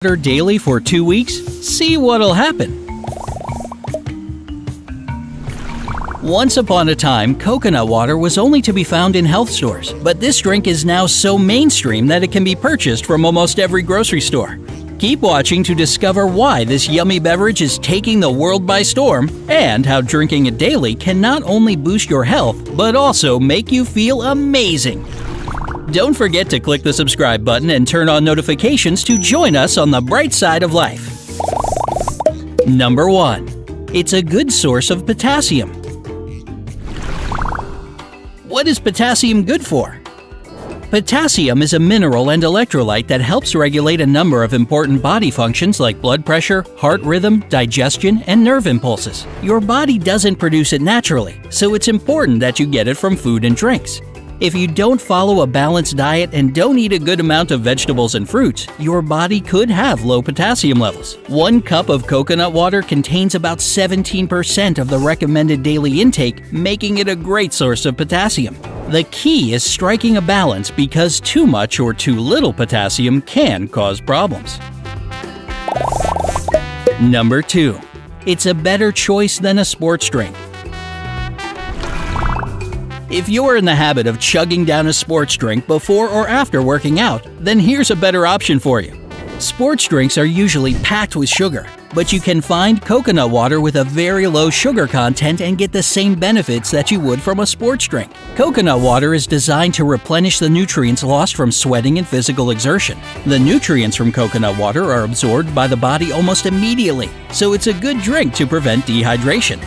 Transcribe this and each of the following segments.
water daily for 2 weeks? See what'll happen. Once upon a time, coconut water was only to be found in health stores, but this drink is now so mainstream that it can be purchased from almost every grocery store. Keep watching to discover why this yummy beverage is taking the world by storm and how drinking it daily can not only boost your health, but also make you feel amazing. Don't forget to click the subscribe button and turn on notifications to join us on the bright side of life. Number 1. It's a good source of potassium. What is potassium good for? Potassium is a mineral and electrolyte that helps regulate a number of important body functions like blood pressure, heart rhythm, digestion, and nerve impulses. Your body doesn't produce it naturally, so it's important that you get it from food and drinks. If you don't follow a balanced diet and don't eat a good amount of vegetables and fruits, your body could have low potassium levels. 1 cup of coconut water contains about 17% of the recommended daily intake, making it a great source of potassium. The key is striking a balance because too much or too little potassium can cause problems. Number 2. It's a better choice than a sports drink. If you're in the habit of chugging down a sports drink before or after working out, then here's a better option for you. Sports drinks are usually packed with sugar, but you can find coconut water with a very low sugar content and get the same benefits that you would from a sports drink. Coconut water is designed to replenish the nutrients lost from sweating and physical exertion. The nutrients from coconut water are absorbed by the body almost immediately, so it's a good drink to prevent dehydration.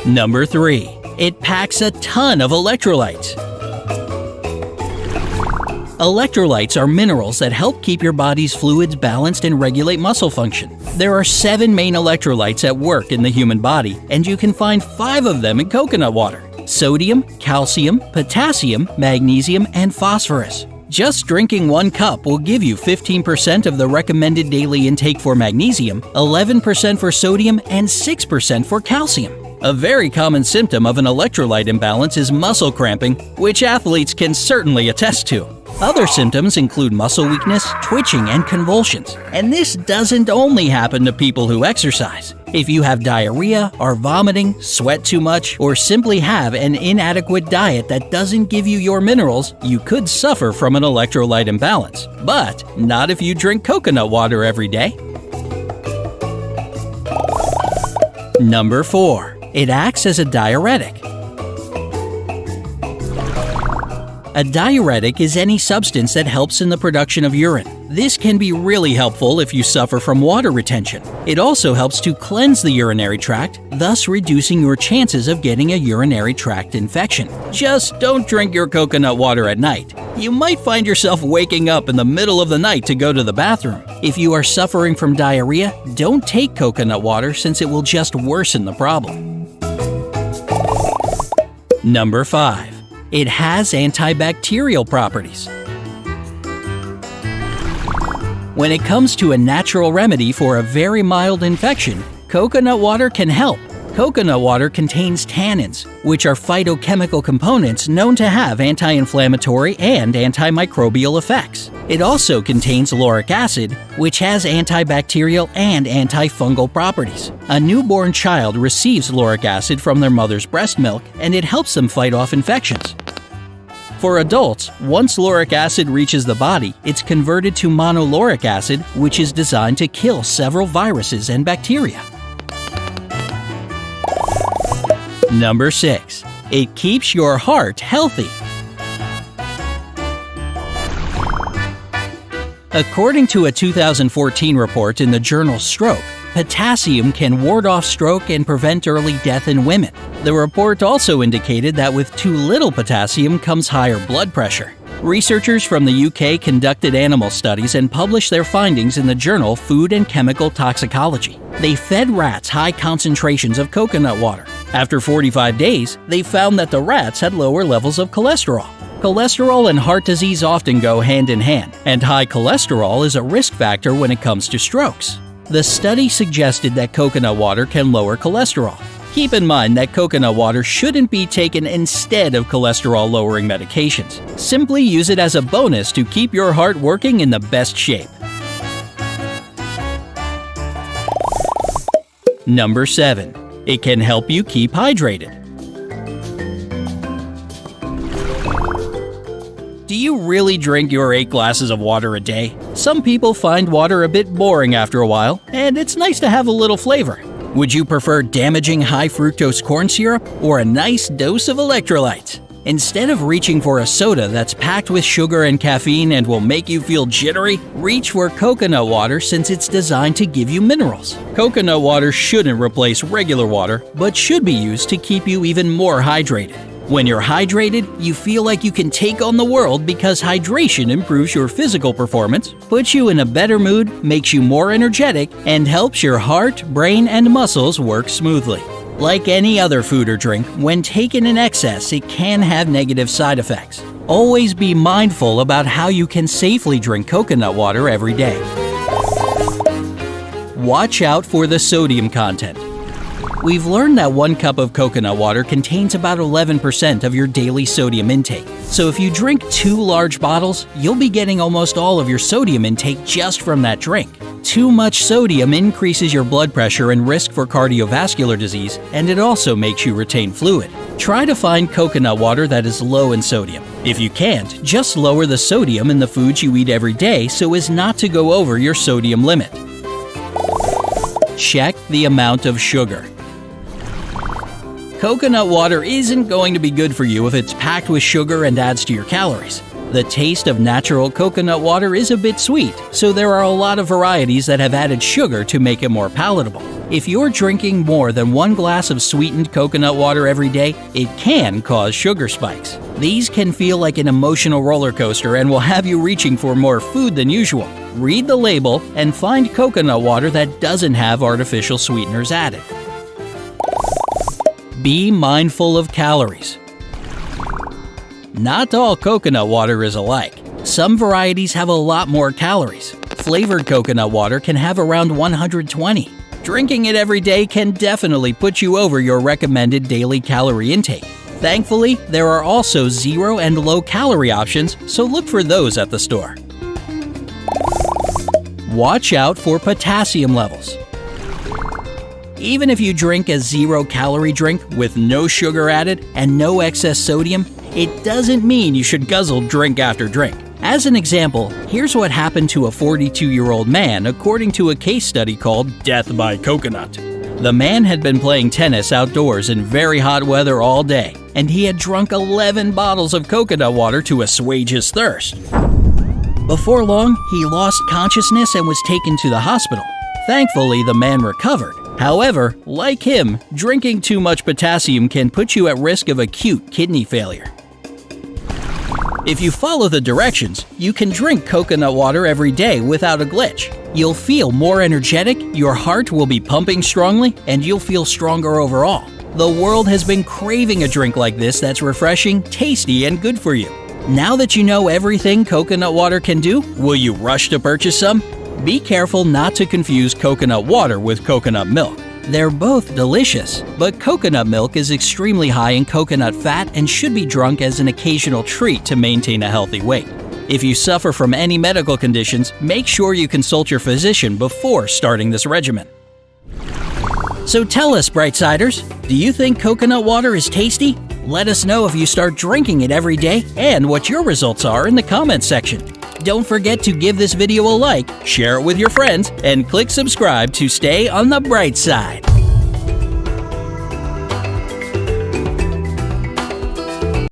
Number 3. It packs a ton of electrolytes. Electrolytes are minerals that help keep your body's fluids balanced and regulate muscle function. There are 7 main electrolytes at work in the human body, and you can find 5 of them in coconut water: sodium, calcium, potassium, magnesium, and phosphorus. Just drinking 1 cup will give you 15% of the recommended daily intake for magnesium, 11% for sodium, and 6% for calcium. A very common symptom of an electrolyte imbalance is muscle cramping, which athletes can certainly attest to. Other symptoms include muscle weakness, twitching, and convulsions. And this doesn't only happen to people who exercise. If you have diarrhea, are vomiting, sweat too much, or simply have an inadequate diet that doesn't give you your minerals, you could suffer from an electrolyte imbalance. But not if you drink coconut water every day. Number 4. It acts as a diuretic. A diuretic is any substance that helps in the production of urine. This can be really helpful if you suffer from water retention. It also helps to cleanse the urinary tract, thus reducing your chances of getting a urinary tract infection. Just don't drink your coconut water at night. You might find yourself waking up in the middle of the night to go to the bathroom. If you are suffering from diarrhea, don't take coconut water since it will just worsen the problem. Number 5. It has antibacterial properties. When it comes to a natural remedy for a very mild infection, coconut water can help. Coconut water contains tannins, which are phytochemical components known to have anti-inflammatory and antimicrobial effects. It also contains lauric acid, which has antibacterial and antifungal properties. A newborn child receives lauric acid from their mother's breast milk, and it helps them fight off infections. For adults, once lauric acid reaches the body, it's converted to monolauric acid, which is designed to kill several viruses and bacteria. Number 6. It keeps your heart healthy. According to a 2014 report in the journal Stroke, potassium can ward off stroke and prevent early death in women. The report also indicated that with too little potassium comes higher blood pressure. Researchers from the UK conducted animal studies and published their findings in the journal Food and Chemical Toxicology. They fed rats high concentrations of coconut water. After 45 days, they found that the rats had lower levels of cholesterol. Cholesterol and heart disease often go hand in hand, and high cholesterol is a risk factor when it comes to strokes. The study suggested that coconut water can lower cholesterol. Keep in mind that coconut water shouldn't be taken instead of cholesterol-lowering medications. Simply use it as a bonus to keep your heart working in the best shape. Number 7. It can help you keep hydrated. Do you really drink your 8 glasses of water a day? Some people find water a bit boring after a while, and it's nice to have a little flavor. Would you prefer damaging high-fructose corn syrup or a nice dose of electrolytes? Instead of reaching for a soda that's packed with sugar and caffeine and will make you feel jittery, reach for coconut water since it's designed to give you minerals. Coconut water shouldn't replace regular water, but should be used to keep you even more hydrated. When you're hydrated, you feel like you can take on the world because hydration improves your physical performance, puts you in a better mood, makes you more energetic, and helps your heart, brain, and muscles work smoothly. Like any other food or drink, when taken in excess, it can have negative side effects. Always be mindful about how you can safely drink coconut water every day. Watch out for the sodium content. We've learned that 1 cup of coconut water contains about 11% of your daily sodium intake. So if you drink 2 large bottles, you'll be getting almost all of your sodium intake just from that drink. Too much sodium increases your blood pressure and risk for cardiovascular disease, and it also makes you retain fluid. Try to find coconut water that is low in sodium. If you can't, just lower the sodium in the foods you eat every day so as not to go over your sodium limit. Check the amount of sugar. Coconut water isn't going to be good for you if it's packed with sugar and adds to your calories. The taste of natural coconut water is a bit sweet, so there are a lot of varieties that have added sugar to make it more palatable. If you're drinking more than 1 glass of sweetened coconut water every day, it can cause sugar spikes. These can feel like an emotional roller coaster and will have you reaching for more food than usual. Read the label and find coconut water that doesn't have artificial sweeteners added. Be mindful of calories. Not all coconut water is alike. Some varieties have a lot more calories. Flavored coconut water can have around 120. Drinking it every day can definitely put you over your recommended daily calorie intake. Thankfully, there are also 0 and low-calorie options, so look for those at the store. Watch out for potassium levels. Even if you drink a 0-calorie drink with no sugar added and no excess sodium, it doesn't mean you should guzzle drink after drink. As an example, here's what happened to a 42-year-old man according to a case study called Death by Coconut. The man had been playing tennis outdoors in very hot weather all day, and he had drunk 11 bottles of coconut water to assuage his thirst. Before long, he lost consciousness and was taken to the hospital. Thankfully, the man recovered. However, like him, drinking too much potassium can put you at risk of acute kidney failure. If you follow the directions, you can drink coconut water every day without a glitch. You'll feel more energetic, your heart will be pumping strongly, and you'll feel stronger overall. The world has been craving a drink like this that's refreshing, tasty, and good for you. Now that you know everything coconut water can do, will you rush to purchase some? Be careful not to confuse coconut water with coconut milk. They're both delicious, but coconut milk is extremely high in coconut fat and should be drunk as an occasional treat to maintain a healthy weight. If you suffer from any medical conditions, make sure you consult your physician before starting this regimen. So tell us, Brightsiders, do you think coconut water is tasty? Let us know if you start drinking it every day and what your results are in the comments section. Don't forget to give this video a like, share it with your friends, and click subscribe to stay on the bright side.